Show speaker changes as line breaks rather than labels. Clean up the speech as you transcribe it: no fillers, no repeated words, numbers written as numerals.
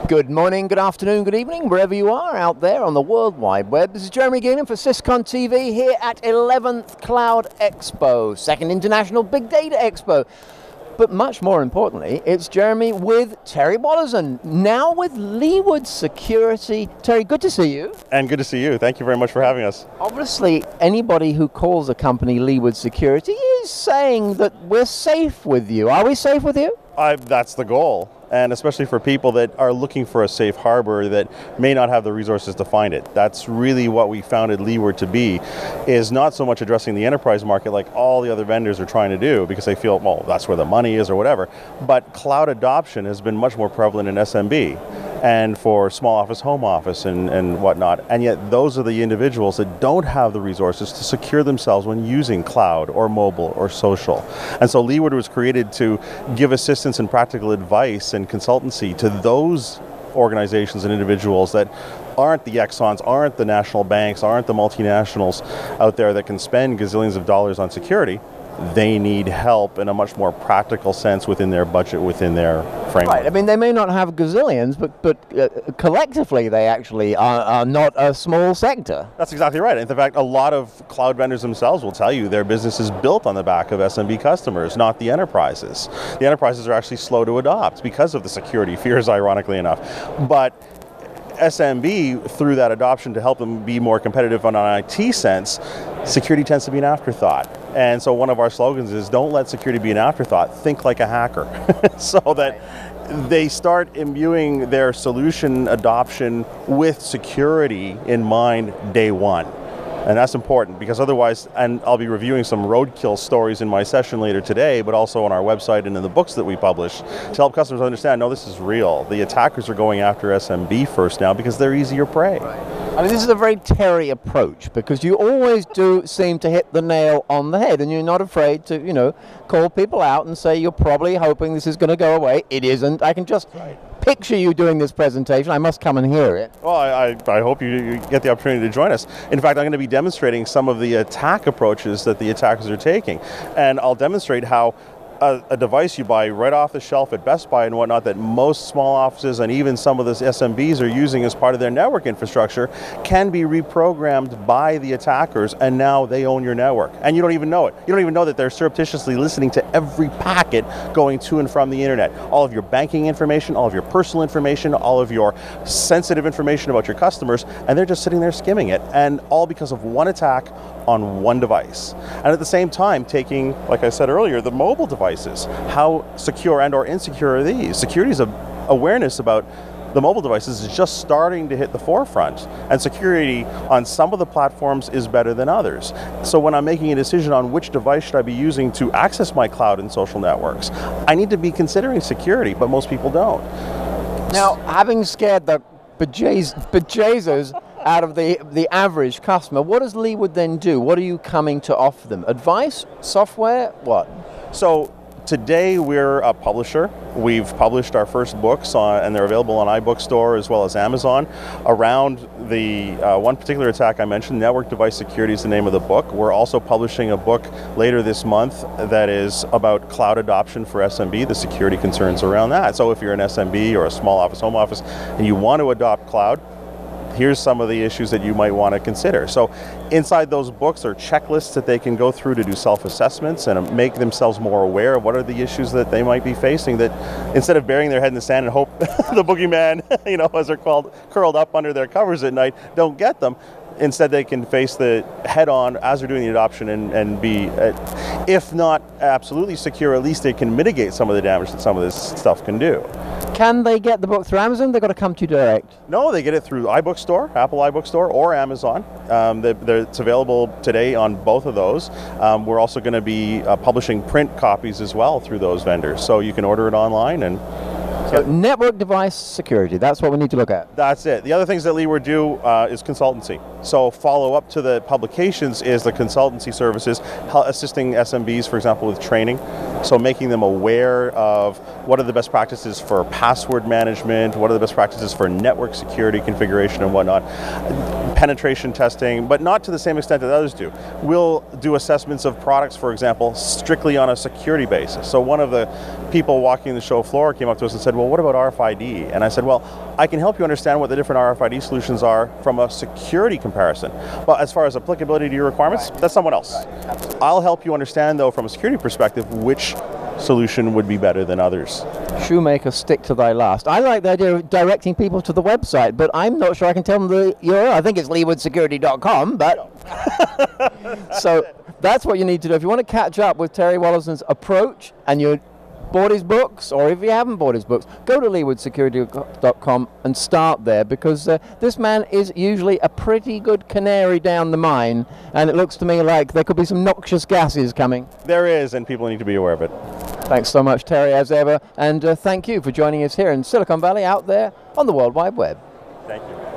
Good morning, good afternoon, good evening, wherever you are out there on the World Wide Web. This is Jeremy Geelan for SYS-CON TV here at 11th Cloud Expo, second International Big Data Expo. But much more importantly, it's Jeremy with Terry Woloszyn, now with Leeward Security. Terry, good to see you.
And good to see you. Thank you very much for having us.
Obviously, anybody who calls a company Leeward Security is saying that we're safe with you. Are we safe with you?
That's the goal. And especially for people that are looking for a safe harbor that may not have the resources to find it. That's really what we founded Leeward to be, is not so much addressing the enterprise market like all the other vendors are trying to do because they feel, well, that's where the money is or whatever. But cloud adoption has been much more prevalent in SMB and for small office, home office and whatnot. And yet those are the individuals that don't have the resources to secure themselves when using cloud or mobile or social. And so Leeward was created to give assistance and practical advice and consultancy to those organizations and individuals that aren't the Exxons, aren't the national banks, aren't the multinationals out there that can spend gazillions of dollars on security. They need help in a much more practical sense within their budget, within their framework.
Right, I mean, they may not have gazillions, but collectively they actually are not a small sector.
That's exactly right. In fact, a lot of cloud vendors themselves will tell you their business is built on the back of SMB customers, not the enterprises. The enterprises are actually slow to adopt because of the security fears, ironically enough. But SMB, through that adoption to help them be more competitive on an IT sense, security tends to be an afterthought. And so one of our slogans is, don't let security be an afterthought, think like a hacker. So that they start imbuing their solution adoption with security in mind day one. And that's important because otherwise, and I'll be reviewing some roadkill stories in my session later today, but also on our website and in the books that we publish to help customers understand, no, this is real. The attackers are going after SMB first now because they're easier prey.
Right. I mean, this is a very Terry approach because you always do seem to hit the nail on the head and you're not afraid to, you know, call people out and say you're probably hoping this is going to go away. It isn't. I can just picture you doing this presentation. I must come and hear it.
Well, I hope you get the opportunity to join us. In fact, I'm going to be demonstrating some of the attack approaches that the attackers are taking. And I'll demonstrate how a device you buy right off the shelf at Best Buy and whatnot that most small offices and even some of the SMBs are using as part of their network infrastructure can be reprogrammed by the attackers, and now they own your network. And you don't even know it. You don't even know that they're surreptitiously listening to every packet going to and from the internet. All of your banking information, all of your personal information, all of your sensitive information about your customers, and they're just sitting there skimming it, and all because of one attack on one device. And at the same time, taking, like I said earlier, the mobile devices. How secure and or insecure are these? Security's awareness about the mobile devices is just starting to hit the forefront. And security on some of the platforms is better than others. So when I'm making a decision on which device should I be using to access my cloud and social networks, I need to be considering security, but most people don't.
Now, having scared the bejesus out of the average customer, what does Leeward then do? What are you coming to offer them? Advice? Software? What?
So today we're a publisher. We've published our first books and they're available on iBookstore as well as Amazon around the one particular attack I mentioned. Network Device Security is the name of the book. We're also publishing a book later this month that is about cloud adoption for SMB, the security concerns around that. So if you're an SMB or a small office, home office, and you want to adopt cloud, here's some of the issues that you might want to consider. So inside those books are checklists that they can go through to do self-assessments and make themselves more aware of what are the issues that they might be facing, that instead of burying their head in the sand and hope the boogeyman, you know, as they're called, curled up under their covers at night, don't get them. Instead, they can face the head-on as they're doing the adoption and be, if not absolutely secure, at least they can mitigate some of the damage that some of this stuff can do.
Can they get the book through Amazon? They've got to come to you direct.
No, they get it through iBookstore, Apple iBookstore, or Amazon. It's available today on both of those. We're also going to be publishing print copies as well through those vendors, so you can order it online. And
so network device security, that's what we need to look at.
That's it. The other things that Leeward do is consultancy. So follow up to the publications is the consultancy services, assisting SMBs, for example, with training. So making them aware of what are the best practices for password management, what are the best practices for network security configuration and whatnot, penetration testing, but not to the same extent that others do. We'll do assessments of products, for example, strictly on a security basis. So one of the people walking the show floor came up to us and said, well, what about RFID? And I said, well, I can help you understand what the different RFID solutions are from a security comparison. But as far as applicability to your requirements, that's someone else. I'll help you understand, though, from a security perspective, which solution would be better than others.
Shoemaker, stick to thy last. I like the idea of directing people to the website, but I'm not sure I can tell them the URL. I think it's leewardsecurity.com, but so that's what you need to do. If you want to catch up with Terry Woloszyn's approach and you bought his books, or if you haven't bought his books, go to leewardsecurity.com and start there, because this man is usually a pretty good canary down the mine, and it looks to me like there could be some noxious gases coming.
There is, and people need to be aware of it.
Thanks so much, Terry, as ever, and thank you for joining us here in Silicon Valley, out there on the World Wide Web.
Thank you.